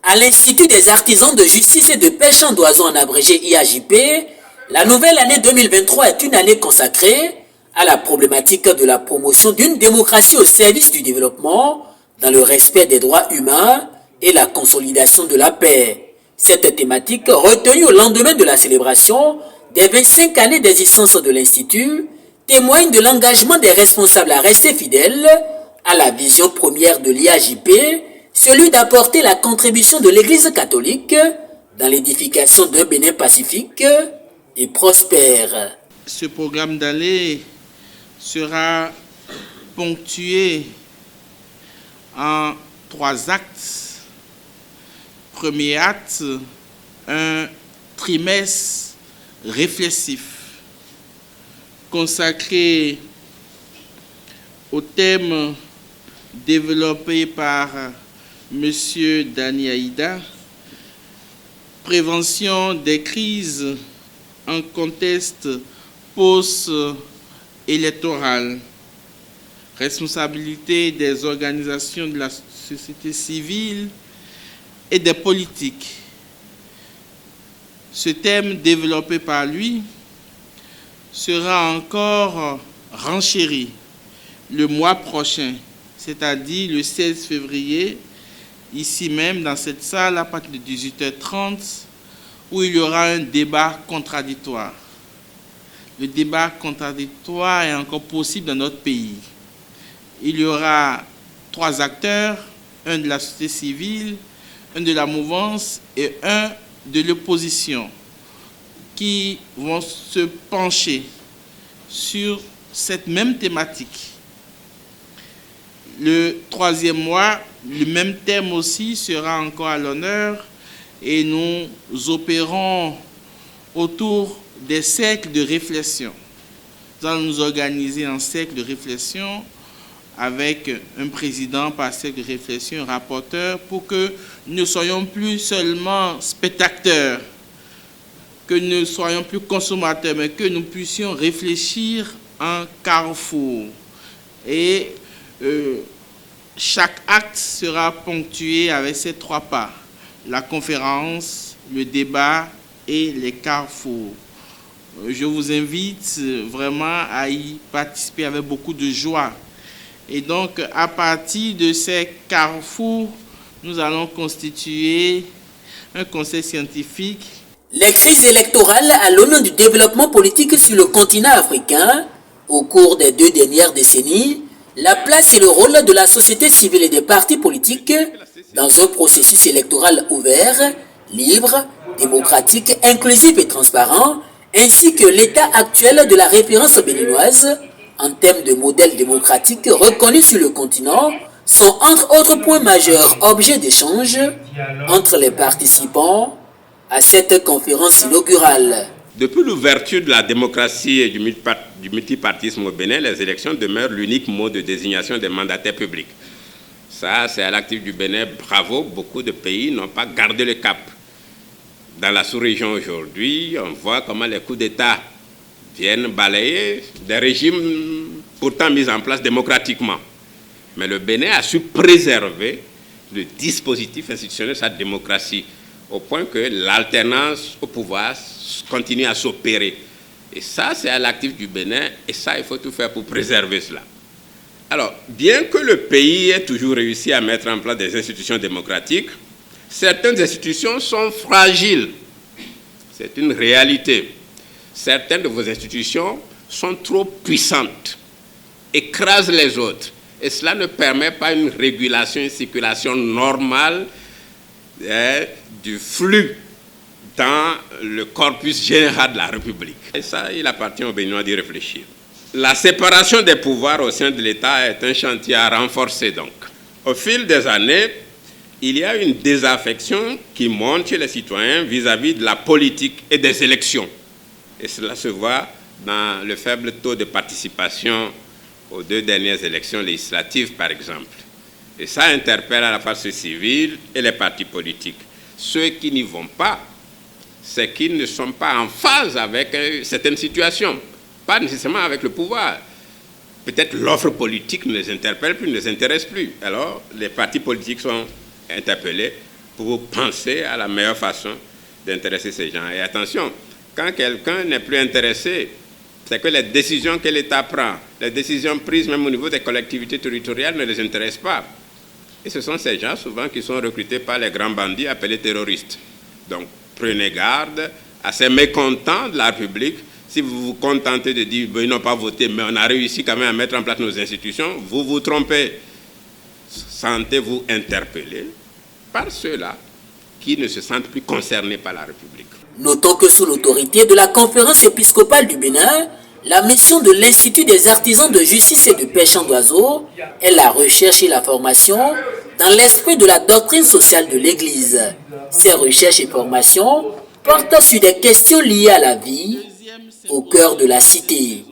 À l'Institut des artisans de justice et de pêche en d'oiseaux en abrégé IAJP, la nouvelle année 2023 est une année consacrée à la problématique de la promotion d'une démocratie au service du développement dans le respect des droits humains et la consolidation de la paix. Cette thématique, retenue au lendemain de la célébration des 25 années d'existence de l'Institut, témoigne de l'engagement des responsables à rester fidèles à la vision première de l'IAJP, celui d'apporter la contribution de l'Église catholique dans l'édification d'un Bénin pacifique et prospère. Ce programme d'année sera ponctué en 3 actes. Premier acte, un trimestre réflexif consacré au thème développé par M. Dani Aïda, prévention des crises en contexte post-électoral, responsabilité des organisations de la société civile et des politiques. Ce thème développé par lui sera encore renchéri le mois prochain, c'est-à-dire le 16 février, ici même dans cette salle à partir de 18h30, où il y aura un débat contradictoire. Le débat contradictoire est encore possible dans notre pays. Il y aura 3 acteurs, un de la société civile, un de la mouvance et un de l'opposition, qui vont se pencher sur cette même thématique. Le 3e mois, le même thème aussi sera encore à l'honneur et nous opérons autour des cercles de réflexion. Nous allons nous organiser en cercle de réflexion avec un président par cercle de réflexion, un rapporteur, pour que nous ne soyons plus seulement spectateurs, que nous ne soyons plus consommateurs, mais que nous puissions réfléchir en carrefour. Et chaque acte sera ponctué avec ces 3 pas: la conférence, le débat et les carrefours. Je vous invite vraiment à y participer avec beaucoup de joie. Et donc, à partir de ces carrefours, nous allons constituer un conseil scientifique. Les crises électorales à l'aune du développement politique sur le continent africain au cours des 2 dernières décennies, la place et le rôle de la société civile et des partis politiques dans un processus électoral ouvert, libre, démocratique, inclusif et transparent, ainsi que l'état actuel de la référence béninoise en termes de modèle démocratique reconnu sur le continent, sont entre autres points majeurs objets d'échange entre les participants à cette conférence inaugurale. Depuis l'ouverture de la démocratie et du multipartisme au Bénin, les élections demeurent l'unique mode de désignation des mandataires publics. Ça, c'est à l'actif du Bénin. Bravo, beaucoup de pays n'ont pas gardé le cap. Dans la sous-région aujourd'hui, on voit comment les coups d'État viennent balayer des régimes pourtant mis en place démocratiquement. Mais le Bénin a su préserver le dispositif institutionnel de sa démocratie, au point que l'alternance au pouvoir continue à s'opérer. Et ça, c'est à l'actif du Bénin, et ça, il faut tout faire pour préserver cela. Alors, bien que le pays ait toujours réussi à mettre en place des institutions démocratiques, certaines institutions sont fragiles. C'est une réalité. Certaines de vos institutions sont trop puissantes, écrasent les autres. Et cela ne permet pas une régulation, une circulation normale du flux dans le corpus général de la République. Et ça, il appartient aux Béninois d'y réfléchir. La séparation des pouvoirs au sein de l'État est un chantier à renforcer donc. Au fil des années, il y a une désaffection qui monte chez les citoyens vis-à-vis de la politique et des élections. Et cela se voit dans le faible taux de participation aux 2 dernières élections législatives, par exemple. Et ça interpelle à la fois ceux civils et les partis politiques. Ceux qui n'y vont pas, c'est qu'ils ne sont pas en phase avec certaines situations, pas nécessairement avec le pouvoir. Peut-être l'offre politique ne les interpelle plus, ne les intéresse plus. Alors, les partis politiques sont interpellés pour penser à la meilleure façon d'intéresser ces gens. Et attention, quand quelqu'un n'est plus intéressé, c'est que les décisions que l'État prend, les décisions prises même au niveau des collectivités territoriales ne les intéressent pas. Et ce sont ces gens souvent qui sont recrutés par les grands bandits appelés terroristes. Donc prenez garde à ces mécontents de la République. Si vous vous contentez de dire ils n'ont pas voté, mais on a réussi quand même à mettre en place nos institutions, vous vous trompez. Sentez-vous interpellé par ceux-là qui ne se sentent plus concernés par la République. Notons que sous l'autorité de la conférence épiscopale du Bénin, la mission de l'Institut des artisans de justice et de pêcheurs d'oiseaux est la recherche et la formation dans l'esprit de la doctrine sociale de l'Église. Ces recherches et formations portent sur des questions liées à la vie au cœur de la cité.